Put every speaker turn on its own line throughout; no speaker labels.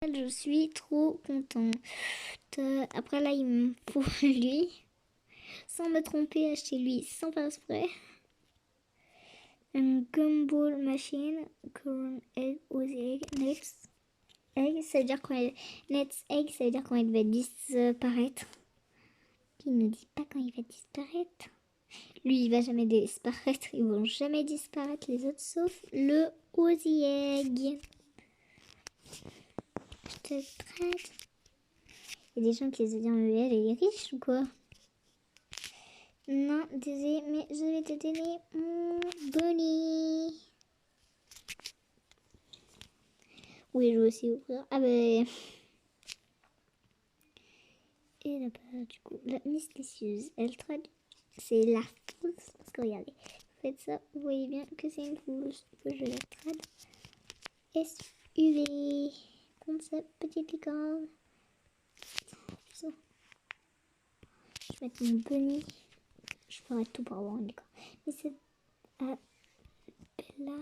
Je suis trop contente. Après là, il me faut lui. Sans me tromper, acheter lui sans faire exprès. Un gumball machine. Current egg, Aussie egg. Next egg, ça veut dire quand elle... Next egg, ça veut dire quand il va disparaître. Il ne dit pas quand il va disparaître. Lui, il va jamais disparaître. Ils vont jamais disparaître les autres, sauf le Aussie egg. Je te traite. Il y a des gens qui se disent, mais elle est riche ou quoi? Non, désolé, mais je vais te donner mon bunny. Oui, je vais aussi ouvrir. Ah ben... Et là-bas, du coup, la mysticieuse, elle traduit. C'est la fausse. Parce que regardez, vous faites ça, vous voyez bien que c'est une fausse. Du coup, je la trad. SUV. Concept, petite licorne. Ça. Je vais mettre mon bunny. Je ferai tout pour avoir une licorne. Mais c'est... Bella.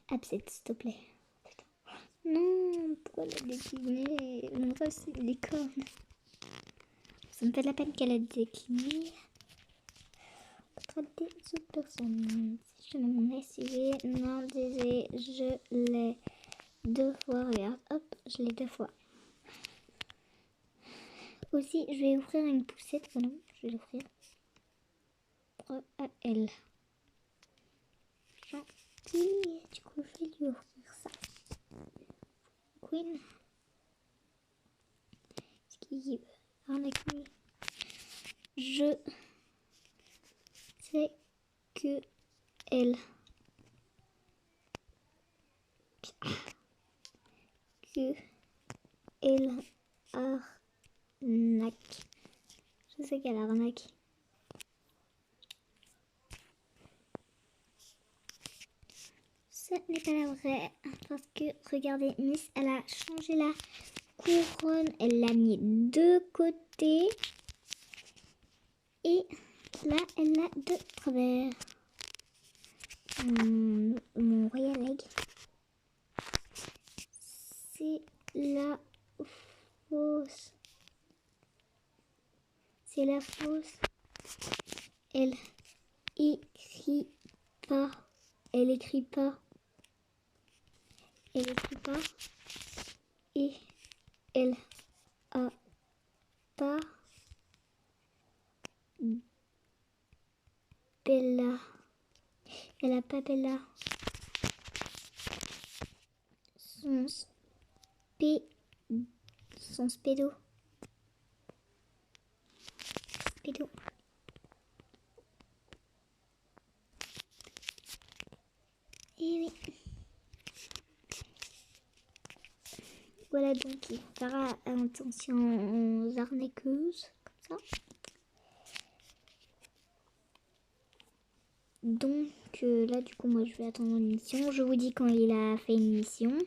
Absette, s'il te plaît. Putain. Non, pourquoi elle a décliné? Mon rêve, c'est une licorne. Ça me fait de la peine qu'elle a décliné. Des autres personnes. Si je mets mon SUV, non, désolé, je l'ai 2 fois. Regarde, hop, je l'ai 2 fois. Aussi, je vais ouvrir une poussette. Voilà, je vais l'ouvrir. À elle. Gentil. Du coup, je vais lui ouvrir ça. Queen. Ce qui arnaque lui. Je sais que elle. Que elle arnaque. Je sais qu'elle arnaque. Ce n'est pas la vraie, parce que regardez, Miss, elle a changé la couronne, elle l'a mis de côté et là, elle l'a de travers. Mon royal egg, c'est la fausse. C'est la fausse. Elle écrit pas. Elle écrit pas. Elle écrit pas. Et elle a pas Bella. Elle a pas Bella. Son spédo. Spédo. Et oui. Voilà, donc il fera attention aux arnaqueuses, comme ça. Donc là, du coup, moi, je vais attendre une mission. Je vous dis quand il a fait une mission.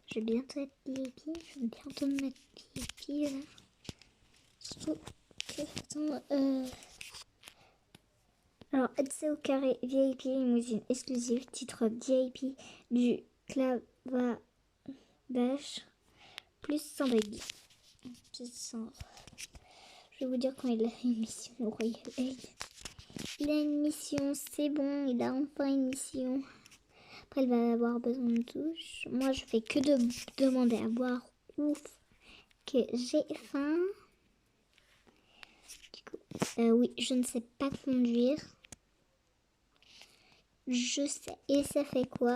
Je vais bientôt être VIP. Je vais bientôt me mettre VIP, là. Surtout que... Attends, Alors, accès au carré VIP, limousine exclusive, titre VIP du clavardage, plus 100 buggy. Je vais vous dire quand il a une mission au Royal Egg. Il a une mission, c'est bon, il a enfin une mission. Après, il va avoir besoin de douche. Moi, je fais que de demander à boire. Ouf, que j'ai faim. Du coup, oui, je ne sais pas conduire. Je sais. Et ça fait quoi?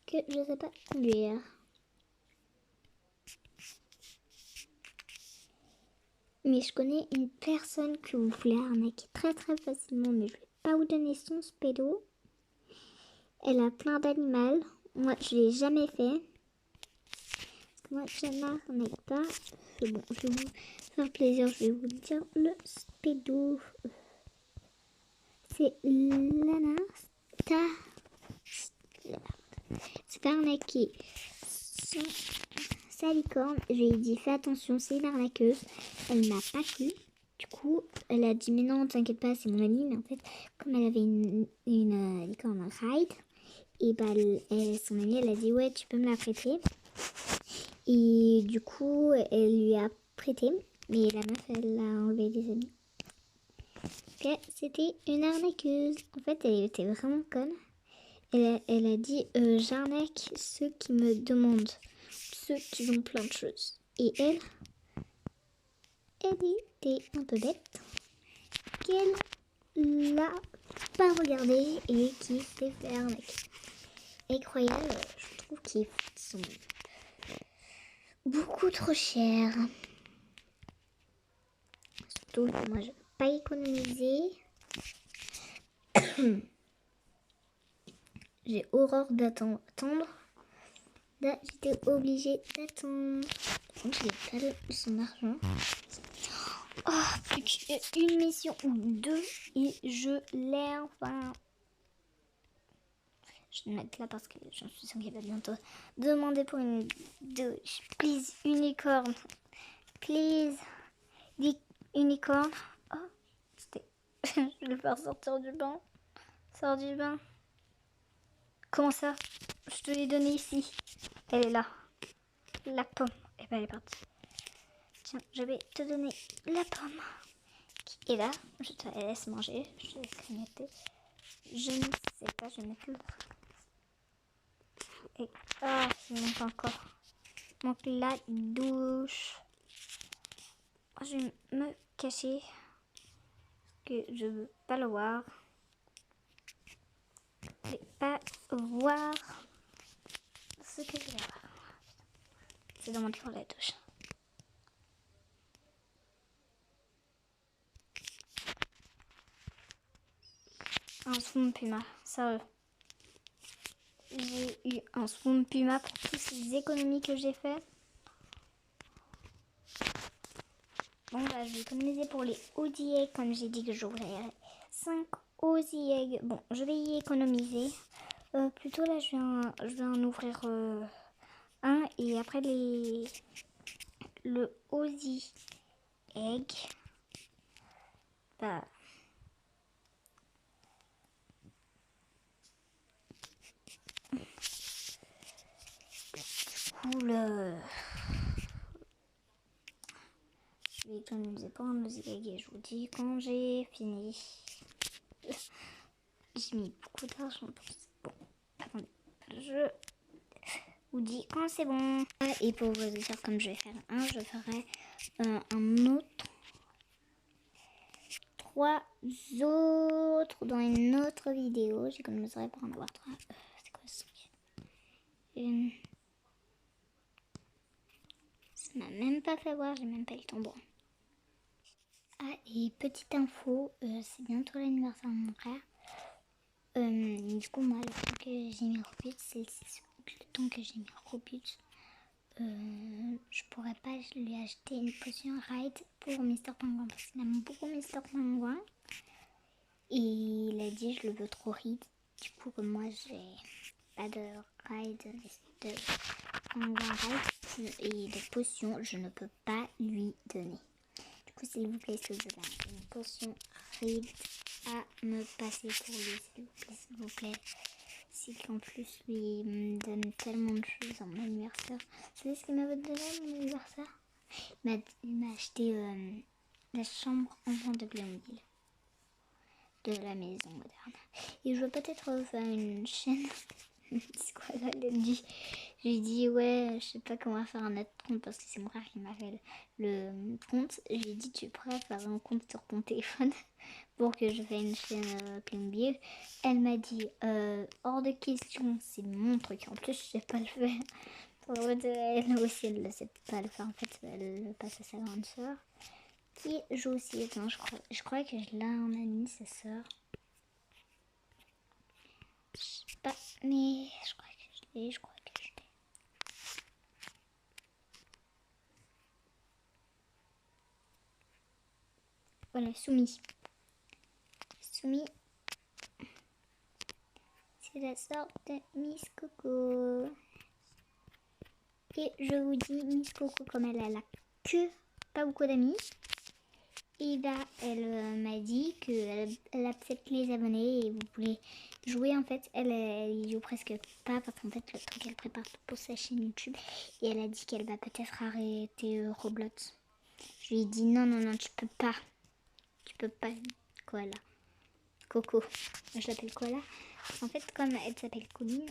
Que je ne sais pas conduire. Mais je connais une personne que vous voulez arnaquer très très facilement, mais je ne vais pas vous donner son spédo. Elle a plein d'animaux. Moi, je ne l'ai jamais fait. Parce que moi, je n'arnaque pas. Bon, je vais vous faire plaisir, je vais vous dire le spédo. C'est Lana c'est pas arnaquer sa licorne. Je lui ai dit fais attention, c'est une arnaqueuse. Elle n'a pas cru. Du coup, elle a dit mais non, t'inquiète pas, c'est mon amie. Mais en fait, comme elle avait une licorne ride, et bah son amie, elle a dit ouais, tu peux me la prêter. Et du coup, elle lui a prêté, mais la meuf, elle a enlevé des amis. Okay, c'était une arnaqueuse. En fait, elle était vraiment conne. Elle a dit j'arnaque ceux qui me demandent, ceux qui ont plein de choses. Et elle était un peu bête, qu'elle l'a pas regardé et qui s'est fait arnaquer. Incroyable, je trouve qu'ils sont beaucoup trop chers. Surtout que moi je ne peux pas économiser. J'ai horreur d'attendre. Là, j'étais obligée d'attendre. Donc j'ai pas son argent. Oh, plus qu'une mission ou deux et je l'ai enfin. Je vais mettre là parce que j'en suis sûre qu'il va bientôt demander pour une douche. Please, unicorn. Please, unicorn. Oh, c'était. Je vais le faire sortir du bain. Sors du bain. Comment ça? Je te l'ai donné ici. Elle est là. La pomme. Et ben elle est partie. Tiens, je vais te donner la pomme. Qui est là. Je te la laisse manger. Je te laisse grignoter. Je ne sais pas, je vais mettre le. Et ah, il manque encore. Il manque la douche. Je vais me cacher. Parce que je veux pas le voir. Je vais pas voir ce que je vais voir. C'est dans mon tiroir la douche. Un Swoon Puma, sérieux. J'ai eu un Swoon Puma pour toutes les économies que j'ai fait. Bon bah je vais économiser pour les Audi Egg comme j'ai dit que j'ouvrirais 5 Audi Egg. Bon, je vais y économiser. Plutôt là je vais en ouvrir un et après le Audi Egg. Bah cool. Je vais économiser pour un Audi Egg et je vous dis quand j'ai fini. J'ai mis beaucoup d'argent pour ça. Bon, attendez, je vous dis quand c'est bon. Et pour vous dire comme je vais faire un, je ferai un autre. 3 autres dans une autre vidéo. J'économiserai pour en avoir 3. C'est quoi ce truc? Ça m'a même pas fait voir, j'ai même pas eu le temps. Bon. Ah, et petite info, c'est bientôt l'anniversaire de mon frère. Du coup, moi, le temps que j'ai mis Robux, c'est le temps que j'ai mis Robux. Je pourrais pas lui acheter une potion ride pour Mister Pingouin parce qu'il aime beaucoup Mister Pingouin. Et il a dit je le veux trop ride. Du coup, comme moi, j'ai pas de ride, de Pingouin ride et de potion, je ne peux pas lui donner. Du coup, s'il vous plaît, s'il vous plaît, une potion ride à me passer pour lui, s'il vous plaît. C'est qu'en plus, lui me donne tellement de choses en mon anniversaire. Vous savez ce qu'il m'avait donné à mon anniversaire? Il m'a acheté la chambre enfant de Glenville de la maison moderne. Et je veux peut-être faire une chaîne. C'est quoi là, lundi? J'ai dit ouais, je sais pas comment faire un autre compte parce que c'est mon frère qui m'a fait le compte. J'ai dit tu pourrais faire un compte sur ton téléphone pour que je fasse une chaîne Playmobil. Elle m'a dit hors de question, c'est mon truc. En plus, je sais pas le faire. Elle aussi, elle ne sait pas le faire. En fait, elle le passe à sa grande soeur qui joue aussi. Attends, je crois que je l'ai en ami, sa soeur. Je sais pas, mais je crois que je l'ai. Voilà, Soumi. Soumi, c'est la sœur de Miss Coco. Et je vous dis, Miss Coco, comme elle a que pas beaucoup d'amis. Et bah, elle m'a dit qu'elle accepte les abonnés et vous voulez jouer. En fait, elle y joue presque pas parce qu'en fait, le truc, elle prépare tout pour sa chaîne YouTube. Et elle a dit qu'elle va peut-être arrêter Roblox. Je lui ai dit non, non, non, tu peux pas. Tu peux pas, Koala. Coco. Moi, je l'appelle Koala. En fait, comme elle s'appelle Colline,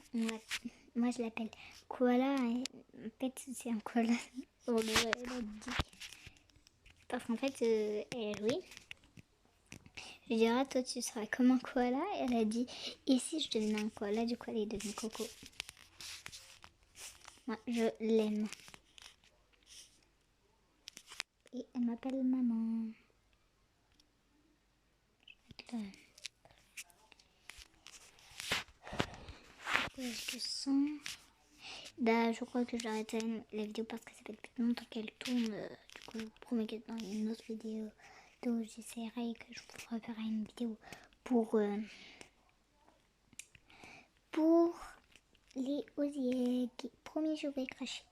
moi je l'appelle Koala. Et en fait, c'est un koala. Oh, elle a dit. Parce qu'en fait, elle a joué. Je lui ai dit, ah, toi, tu seras comme un koala. Et elle a dit, et si je devenais un koala, du coup, elle est devenue Coco. Moi, je l'aime. Et elle m'appelle maman. Est-ce que sens bah, je crois que j'arrête la vidéo parce que ça fait depuis longtemps qu'elle tourne. Du coup, je vous promets que dans une autre vidéo, j'essaierai que je vous referai une vidéo pour les osiers. Promis, je vais cracher.